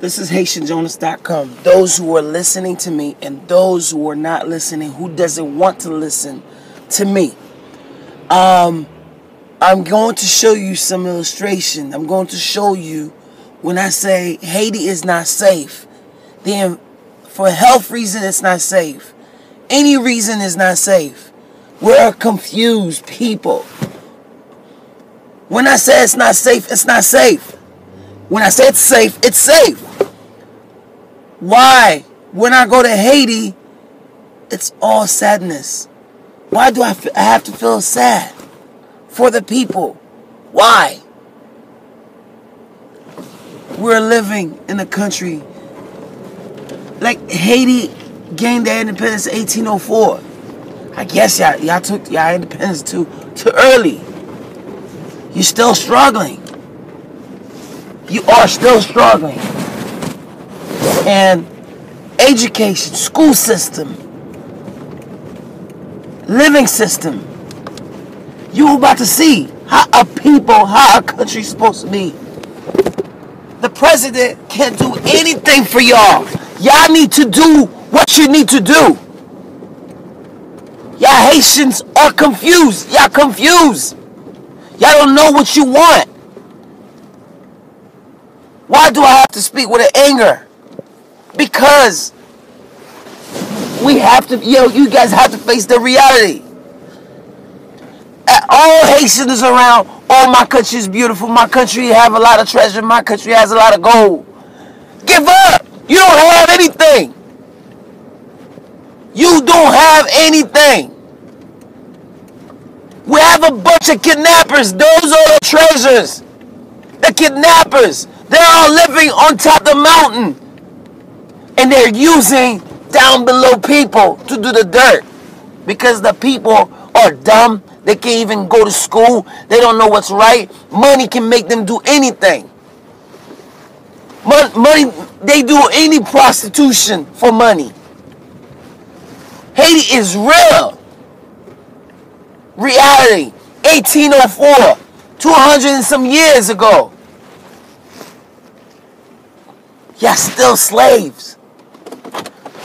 This is HaitianJonas.com. Those who are listening to me and those who are not listening, who doesn't want to listen to me. I'm going to show you some illustration. I'm going to show you when I say Haiti is not safe. Then for health reason, it's not safe. Any reason is not safe. We're a confused people. When I say it's not safe, it's not safe. When I say it's safe, it's safe. Why? When I go to Haiti, it's all sadness. Why do I have to feel sad for the people? Why? We're living in a country like Haiti gained their independence in 1804. I guess y'all took y'all independence too early. You're still struggling. You are still struggling. And education, school system, living system. You're about to see how a country's supposed to be. The president can't do anything for y'all. Y'all need to do what you need to do. Y'all Haitians are confused. Y'all confused. Y'all don't know what you want. Why do I have to speak with an anger? Because we have to, you guys have to face the reality. All Haitians around, my country is beautiful. My country have a lot of treasure. My country has a lot of gold. Give up. You don't have anything. You don't have anything. We have a bunch of kidnappers. Those are the treasures. The kidnappers. They're all living on top of the mountain. And they're using down below people to do the dirt. Because the people are dumb. They can't even go to school. They don't know what's right. Money can make them do anything. Money, they do any prostitution for money. Haiti is real. Reality. 1804. 200 and some years ago. Y'all still slaves.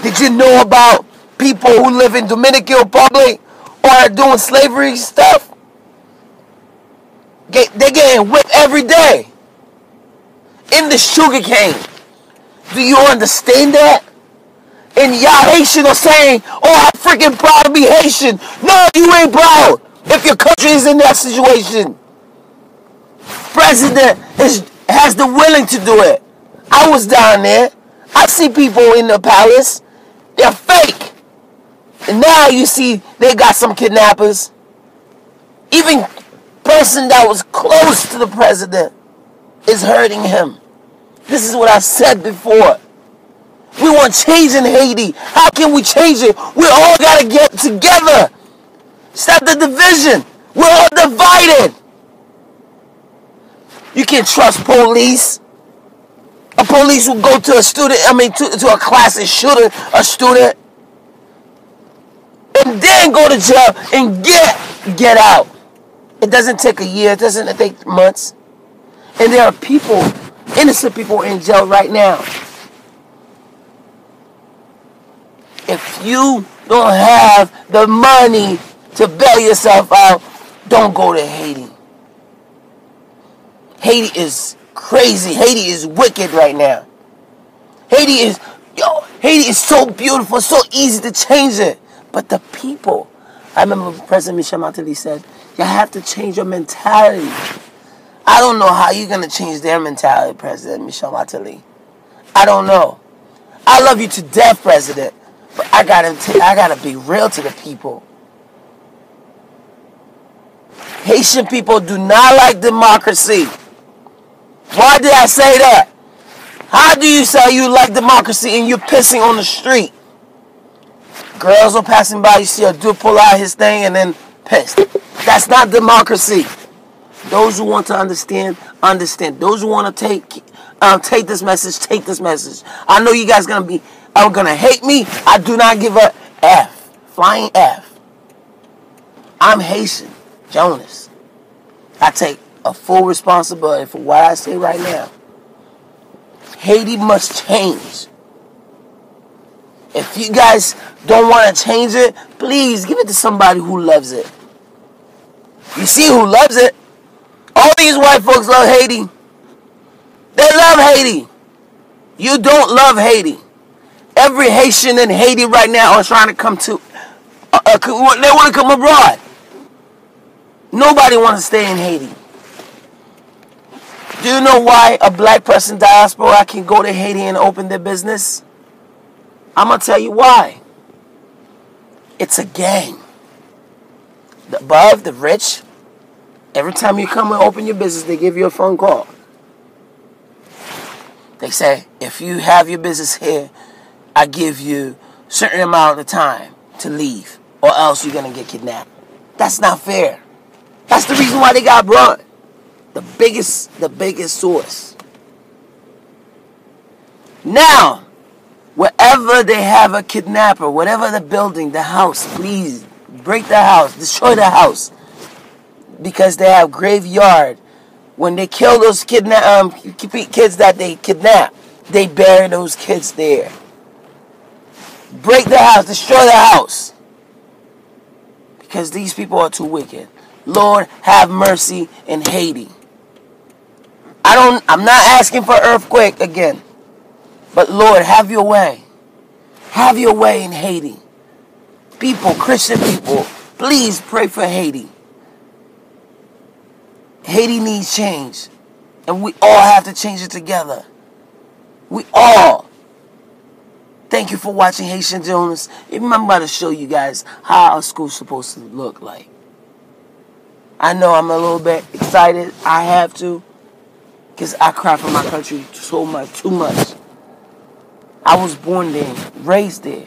Did you know about people who live in Dominican Republic or are doing slavery stuff? They're getting whipped every day. In the sugar cane. Do you understand that? And y'all Haitian are saying, I'm freaking proud to be Haitian. No, you ain't proud if your country is in that situation. President has the willing to do it. I was down there. I see people in the palace. They're fake. And now you see they got some kidnappers. Even person that was close to the president is hurting him. This is what I said before. We want change in Haiti. How can we change it? We all got to get together. Stop the division. We're all divided. You can't trust police. A police will go to a student, to a class and shoot a student. And then go to jail and get out. It doesn't take a year. It doesn't take months. And there are people, innocent people in jail right now. If you don't have the money to bail yourself out, don't go to Haiti. Haiti is crazy. Haiti is wicked right now. Haiti is so beautiful, so easy to change it. But the people, I remember President Michel Martelly said, you have to change your mentality. I don't know how you're going to change their mentality, President Michel Martelly. I don't know. I love you to death, President. But I gotta be real to the people. Haitian people do not like democracy. Why did I say that? How do you say you like democracy and you're pissing on the street? Girls are passing by, you see a dude pull out his thing and then piss. That's not democracy. Those who want to understand, understand. Those who want to take this message, take this message. I know you guys are gonna hate me. I do not give a F. Flying F. I'm Haitian, Jonas. I take a full responsibility for what I say right now. Haiti must change. If you guys don't want to change it, please give it to somebody who loves it. You see who loves it? All these white folks love Haiti. They love Haiti. You don't love Haiti. Every Haitian in Haiti right now are trying to come to, they want to come abroad. Nobody wants to stay in Haiti. Do you know why a black person diaspora can go to Haiti and open their business? I'm going to tell you why. It's a gang. The above, the rich, every time you come and open your business, they give you a phone call. They say, if you have your business here, I give you a certain amount of time to leave, or else you're going to get kidnapped. That's not fair. That's the reason why they got brought. The biggest source. Now, wherever they have a kidnapper, whatever the building, the house, please break the house, destroy the house. Because they have graveyard. When they kill those kids that they kidnap, they bury those kids there. Break the house, destroy the house. Because these people are too wicked. Lord, have mercy in Haiti. I'm not asking for earthquake again. But Lord, have your way. Have your way in Haiti. People, Christian people, please pray for Haiti. Haiti needs change. And we all have to change it together. We all. Thank you for watching Haitian Jonas. I'm about to show you guys how a school's supposed to look like. I know I'm a little bit excited. I have to. Because I cry for my country so much, too much. I was born there, raised there.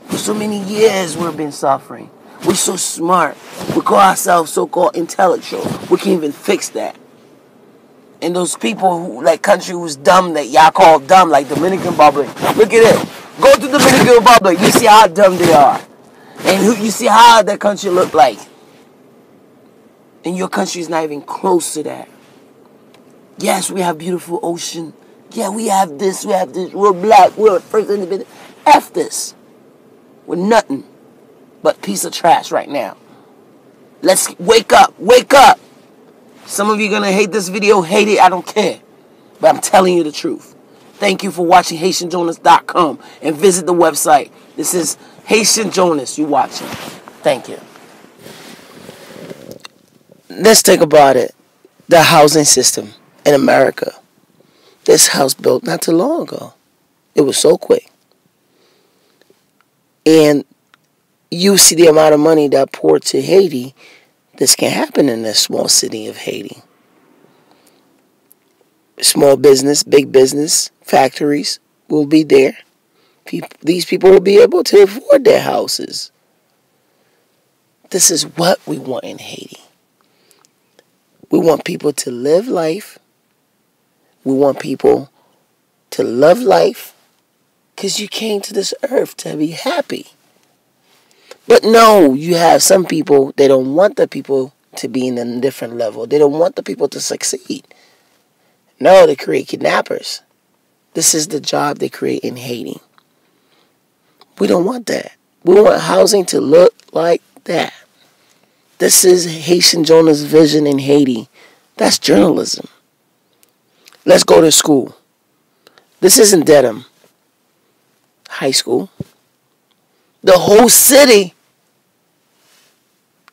For so many years we've been suffering. We're so smart. We call ourselves so-called intellectual. We can't even fix that. And those people who, like country who's dumb, that y'all call dumb, like Dominican Republic. Look at it. Go to Dominican Republic. You see how dumb they are. And you see how that country look like. And your country is not even close to that. Yes, we have beautiful ocean. Yeah, we have this, we have this. We're black. We're first independent. F this. We're nothing but piece of trash right now. Let's wake up. Wake up. Some of you are going to hate this video. Hate it. I don't care. But I'm telling you the truth. Thank you for watching HaitianJonas.com and visit the website. This is Haitian Jonas you watching. Thank you. Let's think about it. The housing system in America. This house built not too long ago. It was so quick. And you see the amount of money that poured to Haiti. This can happen in this small city of Haiti. Small business, big business, factories will be there. These people will be able to afford their houses. This is what we want in Haiti. We want people to live life. We want people to love life. Because you came to this earth to be happy. But no, you have some people, they don't want the people to be in a different level. They don't want the people to succeed. No, they create kidnappers. This is the job they create in Haiti. We don't want that. We want housing to look like that. This is Haitian Jonas' vision in Haiti. That's journalism. Let's go to school. This isn't Dedham High School. The whole city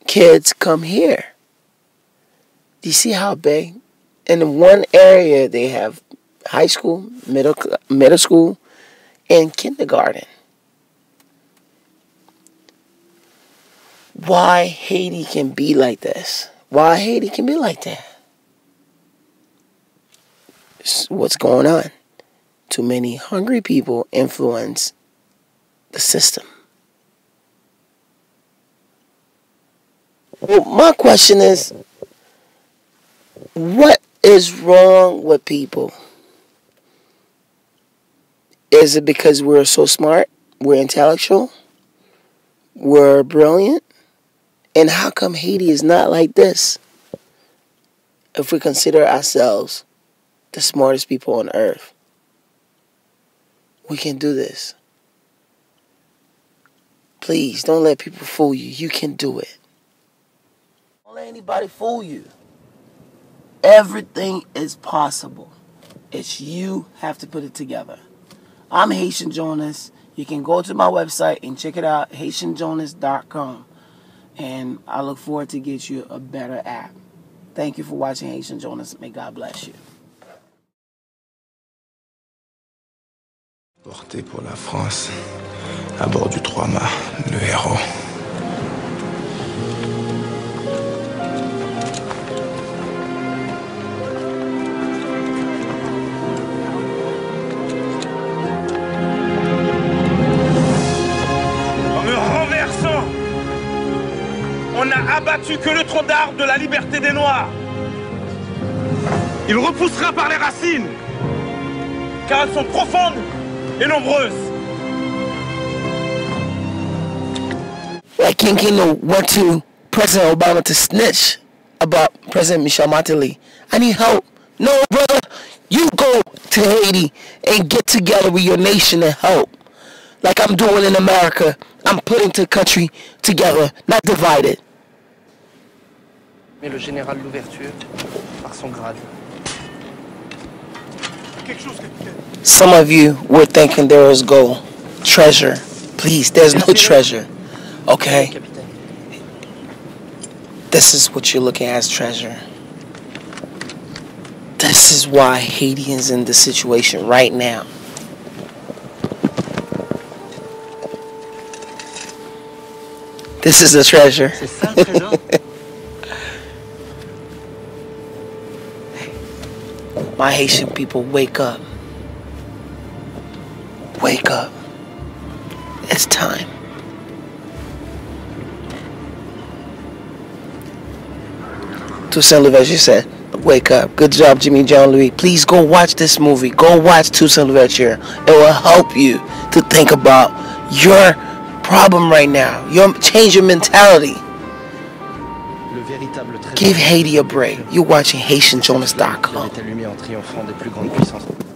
kids come here. Do you see how big? In one area they have high school, middle school, and kindergarten. Why Haiti can be like this? Why Haiti can be like that? What's going on? Too many hungry people influence the system. Well, my question is, what is wrong with people? Is it because we're so smart? We're intellectual? We're brilliant? And how come Haiti is not like this? If we consider ourselves the smartest people on earth. We can do this. Please, don't let people fool you. You can do it. Don't let anybody fool you. Everything is possible. It's you have to put it together. I'm Haitian Jonas. You can go to my website and check it out, HaitianJonas.com. And I look forward to get you a better app. Thank you for watching Haitian Jonas. May God bless you. Porté pour la France, à bord du 3-mâts, le héros. En me renversant, on n'a abattu que le tronc d'arbre de la liberté des Noirs. Il repoussera par les racines, car elles sont profondes et nombreuses. Like King Kino went to President Obama to snitch about President Michel Martelly. I need help. No, brother, you go to Haiti and get together with your nation and help. Like I'm doing in America. I'm putting the country together, not divided. Mais le général l'ouverture par son grade. Some of you were thinking there was gold, treasure. Please, there's no treasure. Okay? This is what you're looking at as treasure. This is why Haiti is in this situation right now. This is the treasure. C'est ça le trésor. My Haitian people, wake up. Wake up. It's time. Toussaint Louverture said, wake up. Good job, Jimmy John Louis. Please go watch this movie. Go watch Toussaint Louverture. It will help you to think about your problem right now. Change your mentality. Give Haiti a break. You're watching HaitianJonas.com.